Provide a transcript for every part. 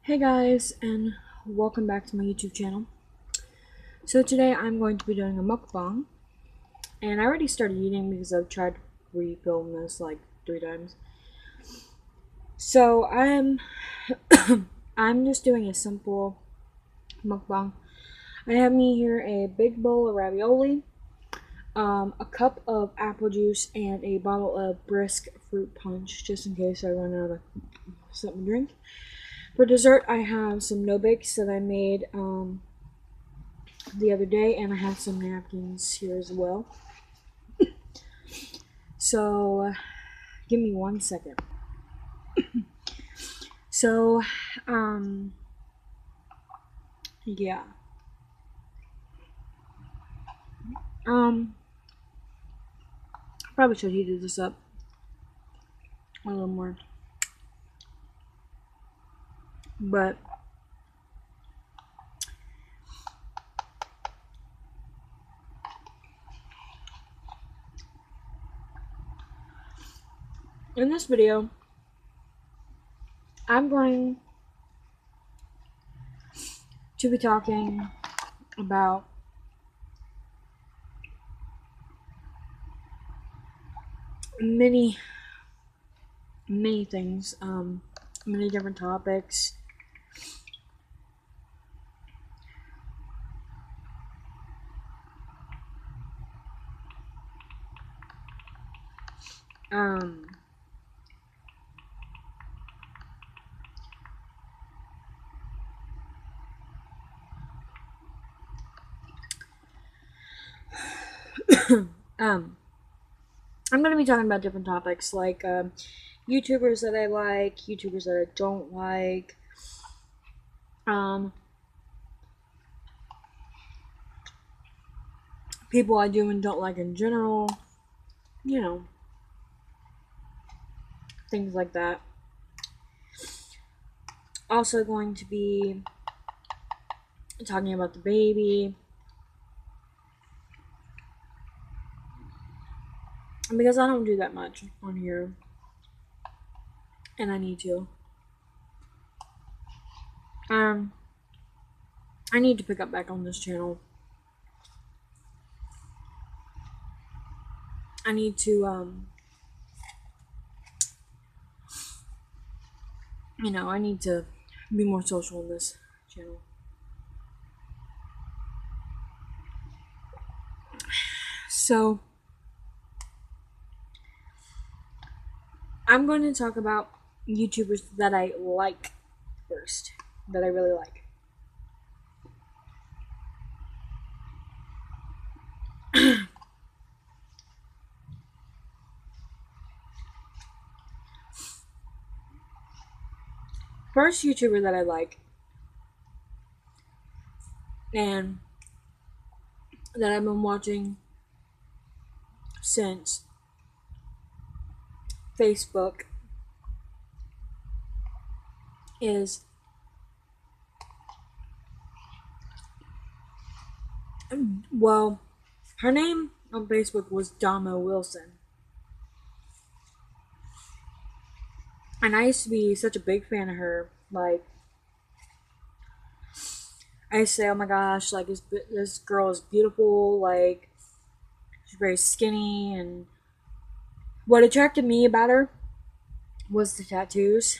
Hey guys, and welcome back to my YouTube channel. So today I'm going to be doing a mukbang, and I already started eating because I've tried to re-film this like 3 times. So I'm just doing a simple mukbang. I have me here a big bowl of ravioli, a cup of apple juice, and a bottle of brisk fruit punch, just in case I run out of something to drink. For dessert, I have some no-bakes that I made the other day, and I have some napkins here as well. So, give me 1 second. So, yeah. Probably should heat this up a little more. But in this video, I'm going to be talking about many things, many different topics. I'm going to be talking about different topics like YouTubers that I like, YouTubers that I don't like, people I do and don't like in general, you know, things like that. Also going to be talking about the baby, because I don't do that much on here, and I need to. I need to pick up back on this channel. I need to, I need to be more social on this channel. So, I'm going to talk about YouTubers that I like first, that I really like. First YouTuber that I like, and that I've been watching since Facebook, is her name on Facebook was Domo Wilson. And I used to be such a big fan of her. Like, I used to say, oh my gosh, like, this girl is beautiful. Like, she's very skinny. And what attracted me about her was the tattoos.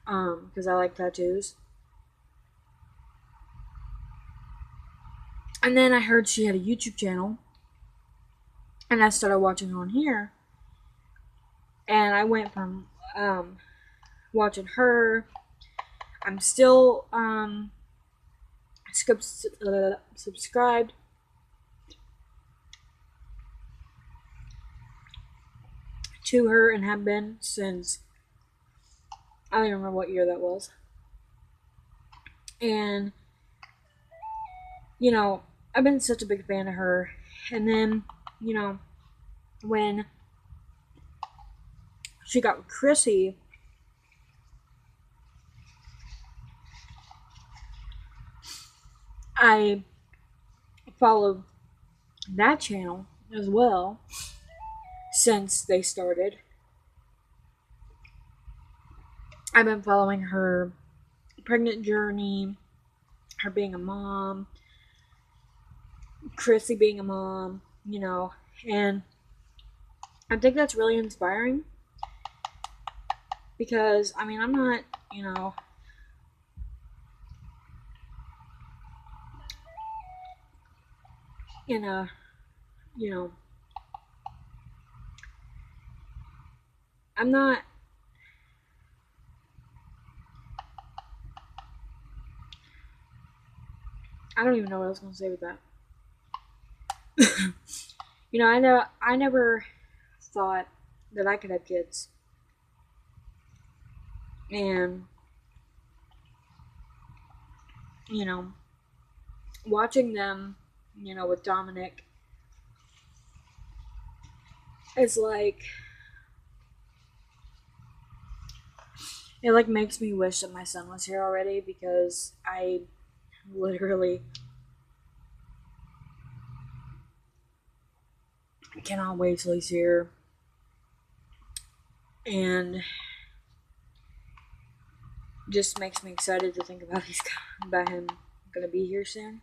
Because I like tattoos. And then I heard she had a YouTube channel. And I started watching her on here. And I went from watching her. I'm still subscribed to her and have been since, I don't even remember what year that was. And I've been such a big fan of her. And then when she got with Chrissy, I followed that channel as well since they started. I've been following her pregnant journey, her being a mom, Chrissy being a mom, you know, and I think that's really inspiring because, I mean, I'm not, you know, in a, you know, I'm not, I don't even know what I was going to say with that. You know, I never thought that I could have kids. And, you know, watching them, you know, with Dominic is like, it like makes me wish that my son was here already because I literally cannot wait till he's here. And just makes me excited to think about him gonna be here soon.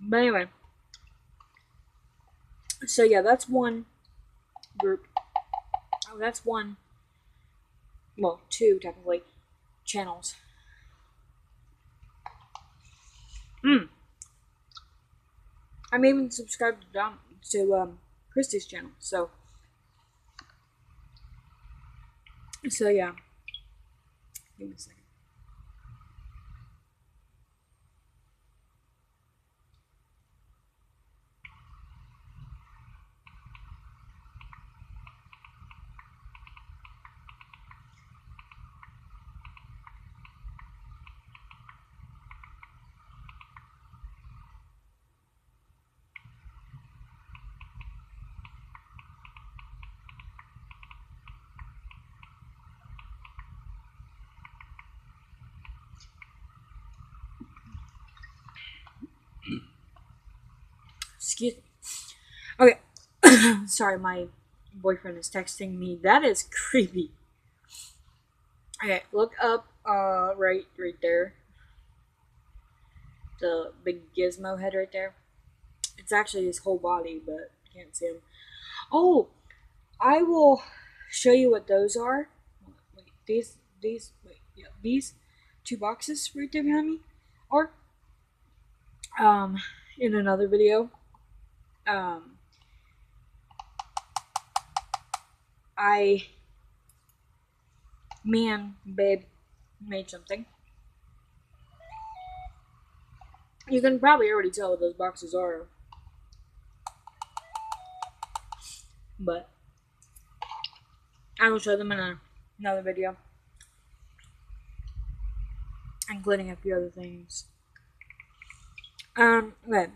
But anyway, so yeah, that's one group. Oh, that's one. Well, two technically channels. I'm even subscribed to Christy's channel. So yeah. Give me a second. Excuse me. Okay. Sorry, my boyfriend is texting me. That is creepy. Okay, look up right there. The big gizmo head right there. It's actually his whole body, but you can't see him. Oh, I will show you what those are. Wait, these two boxes right there behind me are in another video. Me and babe made something. You can probably already tell what those boxes are, but I will show them in another video, including a few other things. Okay.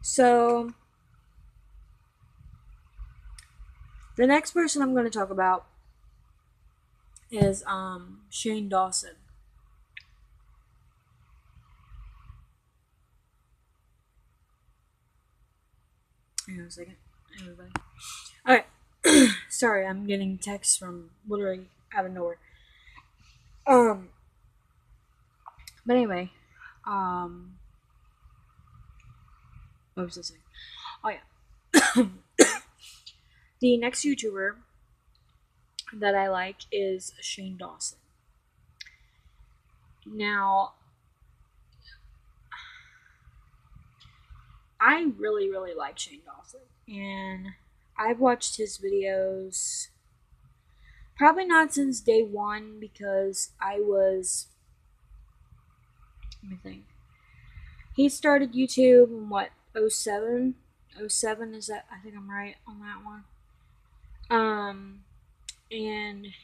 So the next person I'm going to talk about is Shane Dawson. Hang on a second, everybody. Alright. Sorry, I'm getting texts from literally out of nowhere. But anyway, what was I saying? Oh yeah. The next YouTuber that I like is Shane Dawson. Now, I really, really like Shane Dawson, and I've watched his videos probably not since day one because I was, let me think. He started YouTube in what, 07? 07, is that, I think I'm right on that one. And in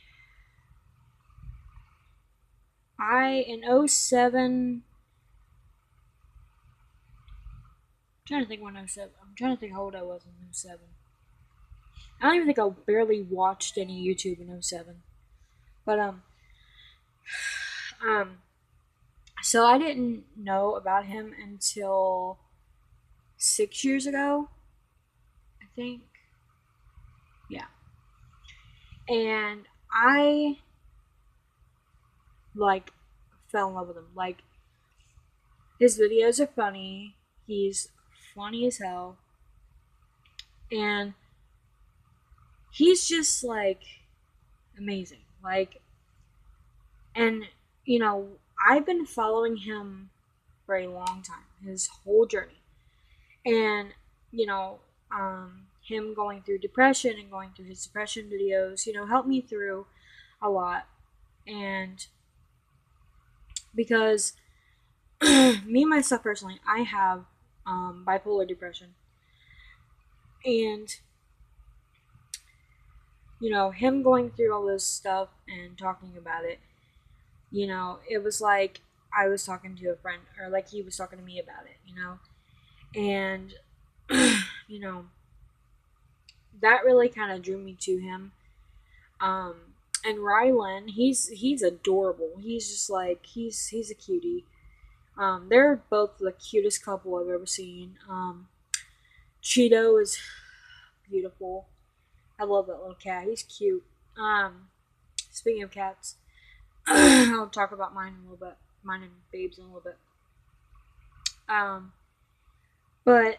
07, I'm trying to think when 07, I'm trying to think how old I was in 07. I don't even think I barely watched any YouTube in 07. But, so I didn't know about him until 6 years ago, I think. Yeah. And I like fell in love with him. Like, his videos are funny. He's funny as hell. And he's just like amazing. Like, and you know, I've been following him for a long time, his whole journey. And, you know, him going through depression and going through his depression videos, helped me through a lot. And because me, myself personally, I have bipolar depression. And, him going through all this stuff and talking about it, it was like I was talking to a friend, or like he was talking to me about it. And, you know, that really kind of drew me to him. Um, and Rylan, he's adorable. He's just like he's a cutie. They're both the cutest couple I've ever seen. Cheeto is beautiful. I love that little cat. He's cute. Speaking of cats, I'll talk about mine in a little bit. Mine and Babe's in a little bit. But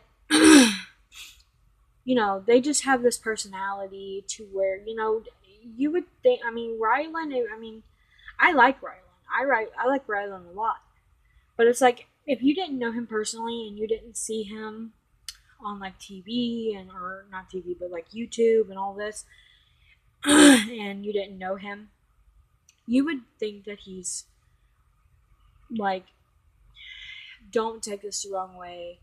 they just have this personality to where you would think. I mean, Rylan. I mean, I like Rylan. I like Rylan a lot. But it's like if you didn't know him personally and you didn't see him on like TV or not TV but like YouTube and all this, and you didn't know him, you would think that he's like, don't take this the wrong way,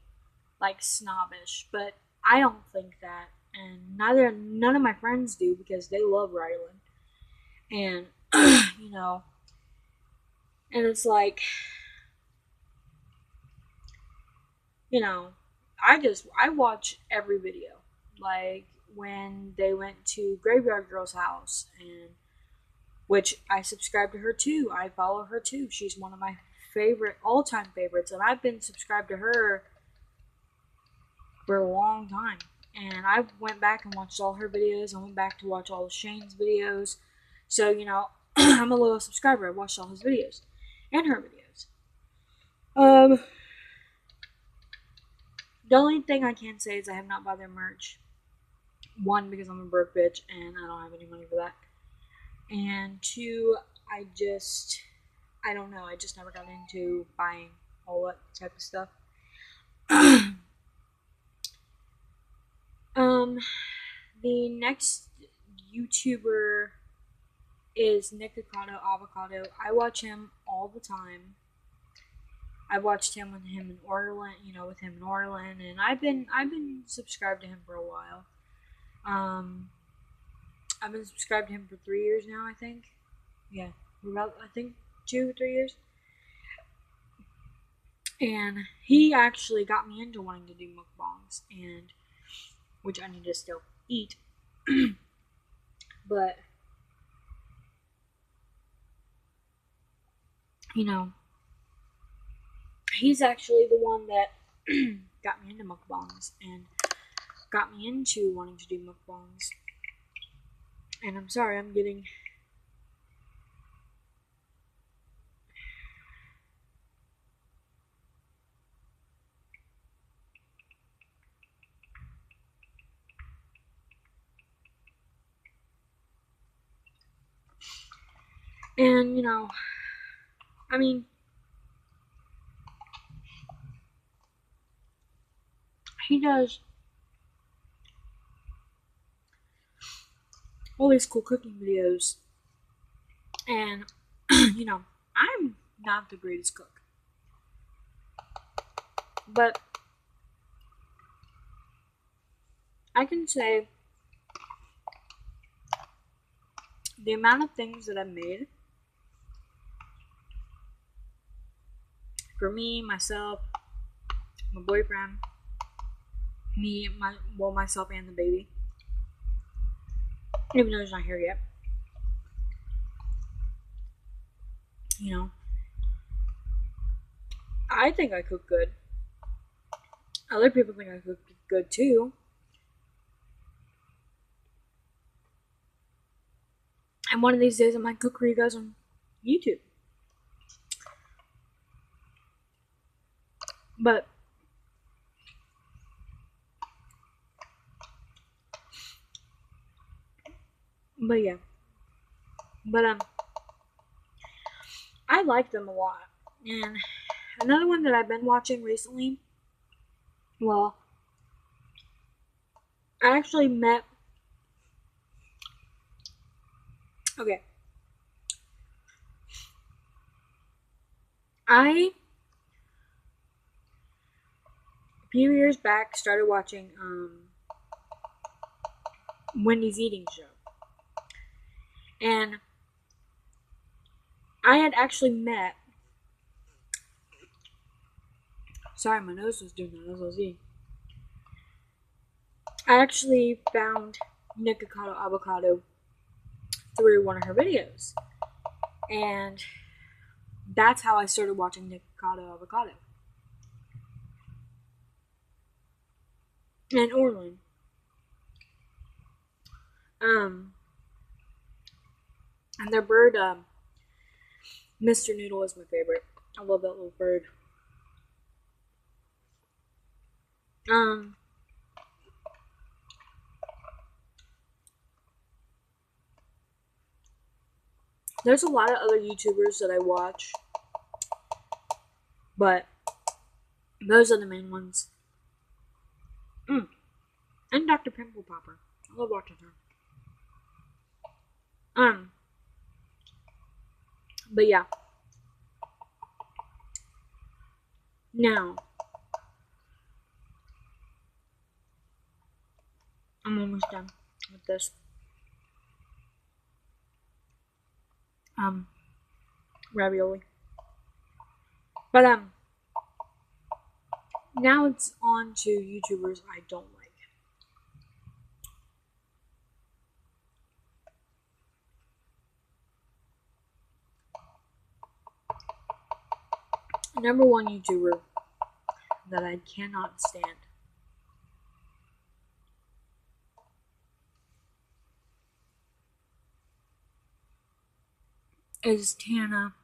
like snobbish. But I don't think that, and none of my friends do because they love Rylan, and and it's like, I watch every video. Like when they went to Graveyard Girl's house, and which I subscribe to her too. I follow her too. She's one of my all time favorites, and I've been subscribed to her for a long time. And I went back and watched all her videos. I went back to watch all of Shane's videos. So, I'm a loyal subscriber. I watched all his videos and her videos. The only thing I can say is I have not bought their merch. One, because I'm a broke bitch and I don't have any money for that. And two, I don't know. I just never got into buying all that type of stuff. The next YouTuber is Nikocado Avocado. I watch him all the time. I watched him with him in Orland, and I've been subscribed to him for a while. I've been subscribed to him for 3 years now, I think. Yeah, about 2 or 3 years. And he actually got me into wanting to do mukbangs, and which I need to still eat. But he's actually the one that got me into mukbangs and got me into wanting to do mukbangs. And I'm sorry, I'm getting and I mean, he does all these cool cooking videos, and I'm not the greatest cook, but I can say the amount of things that I've made for me, myself, my boyfriend, myself and the baby, even though he's not here yet. I think I cook good. Other people think I cook good too. And one of these days I might cook for you guys on YouTube. But yeah. But I like them a lot. And another one that I've been watching recently, well, I actually met, okay, I, a few years back, started watching Wendy's Eating Show. And I had actually met, sorry, my nose was doing that as I was eating. I actually found Nikocado Avocado through one of her videos. And that's how I started watching Nikocado Avocado. And Orland. And their bird, Mr. Noodle is my favorite. I love that little bird. There's a lot of other YouTubers that I watch, but those are the main ones. And Dr. Pimple Popper. I love watching her. But yeah. Now, I'm almost done with this. Ravioli. But now it's on to YouTubers I don't like. Number one YouTuber that I cannot stand is Tana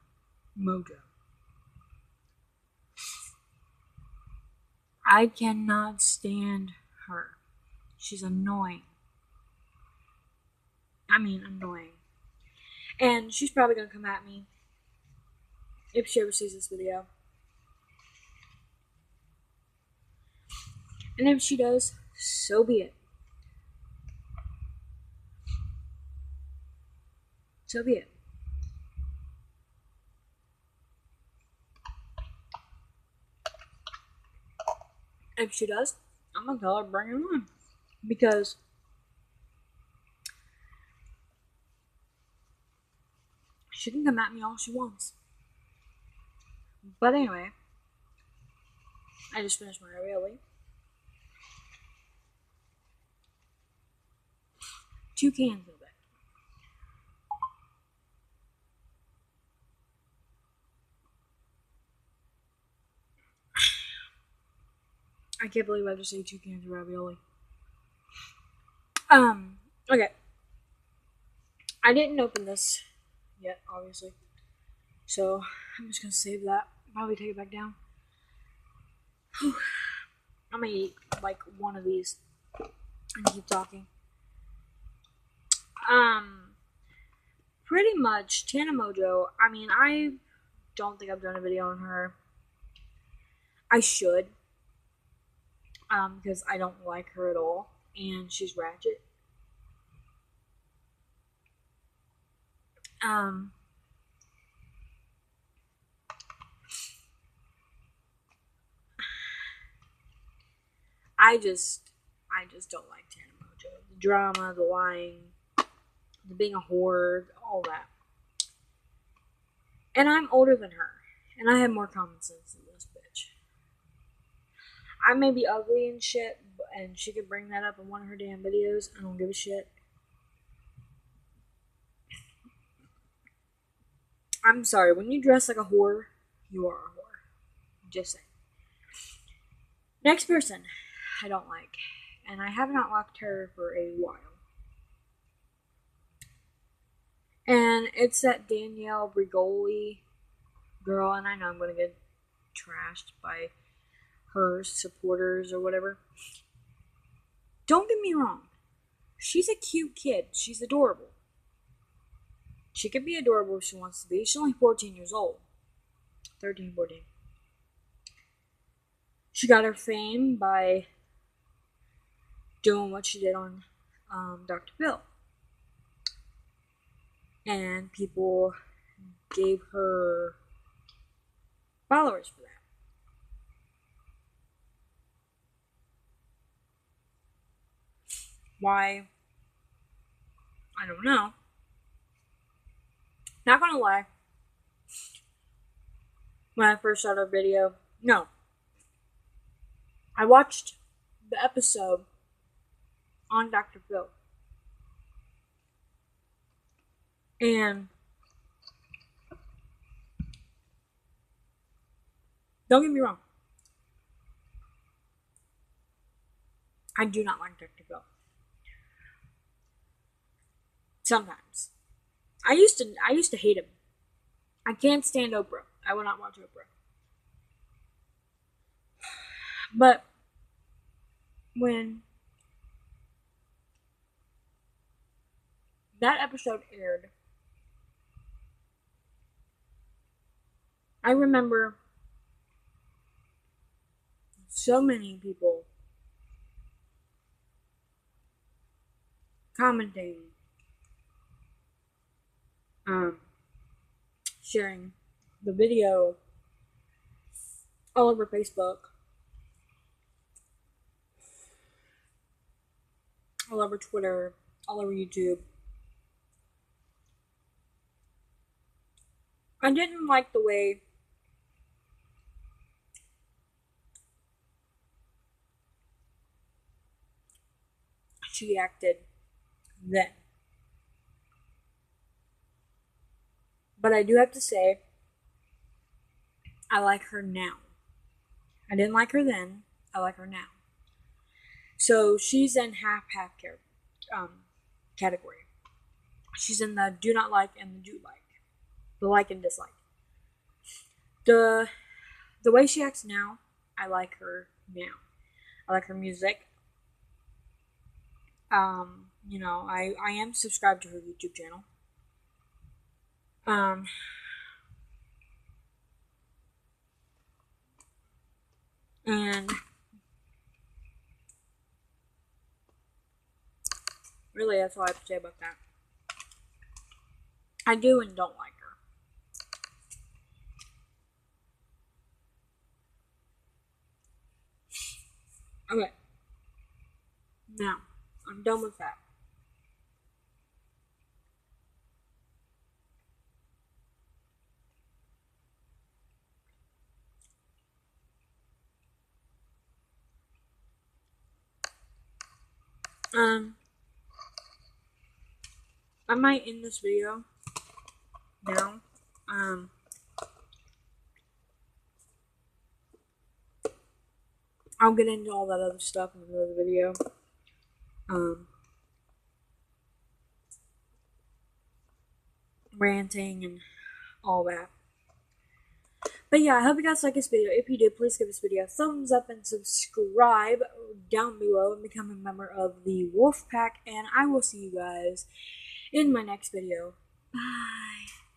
Mojo. I cannot stand her. She's annoying. I mean, annoying. And she's probably gonna come at me if she ever sees this video. And if she does, so be it. So be it. If she does, I'm gonna tell her bring it on. Because she can come at me all she wants. But anyway, I just finished my ravioli. 2 cans of it. I can't believe I just ate 2 cans of ravioli. Okay. I didn't open this yet, obviously. So, I'm just gonna save that. Probably take it back down. I'm gonna eat, like, one of these and keep talking. Pretty much, Tana Mojo, I mean, I don't think I've done a video on her. I should. Because I don't like her at all. And she's ratchet. I just don't like Tana Mojo. The drama, the lying, the being a whore, all that. And I'm older than her. And I have more common sense than this bitch. I may be ugly and shit, and she could bring that up in one of her damn videos. I don't give a shit. I'm sorry, when you dress like a whore, you are a whore. Just saying. Next person I don't like. And I have not liked her for a while. It's that Danielle Brigoli girl, and I know I'm gonna get trashed by her supporters or whatever. Don't get me wrong. She's a cute kid. She's adorable. She can be adorable if she wants to be. She's only 14 years old. 13, 14. She got her fame by doing what she did on Dr. Phil. And people gave her followers for that. Why? I don't know. Not gonna lie. When I first saw her video, no. I watched the episode on Dr. Phil. And don't get me wrong. I do not like Dr. Phil. Sometimes. I used to hate him. I can't stand Oprah. I will not watch Oprah. But when that episode aired, I remember so many people commenting, sharing the video all over Facebook, all over Twitter, all over YouTube. I didn't like the way she acted then. But I do have to say, I like her now. I didn't like her then. I like her now. So she's in half category. She's in the do not like and the do like. The like and dislike. The way she acts now, I like her now. I like her music. I am subscribed to her YouTube channel. And really, that's all I have to say about that. I do and don't like her. Okay. Now, I'm done with that. I might end this video now. I'll get into all that other stuff in another video. Ranting and all that. But yeah, I hope you guys like this video. If you did, please give this video a thumbs up and subscribe down below and become a member of the Wolf Pack. And I will see you guys in my next video. Bye.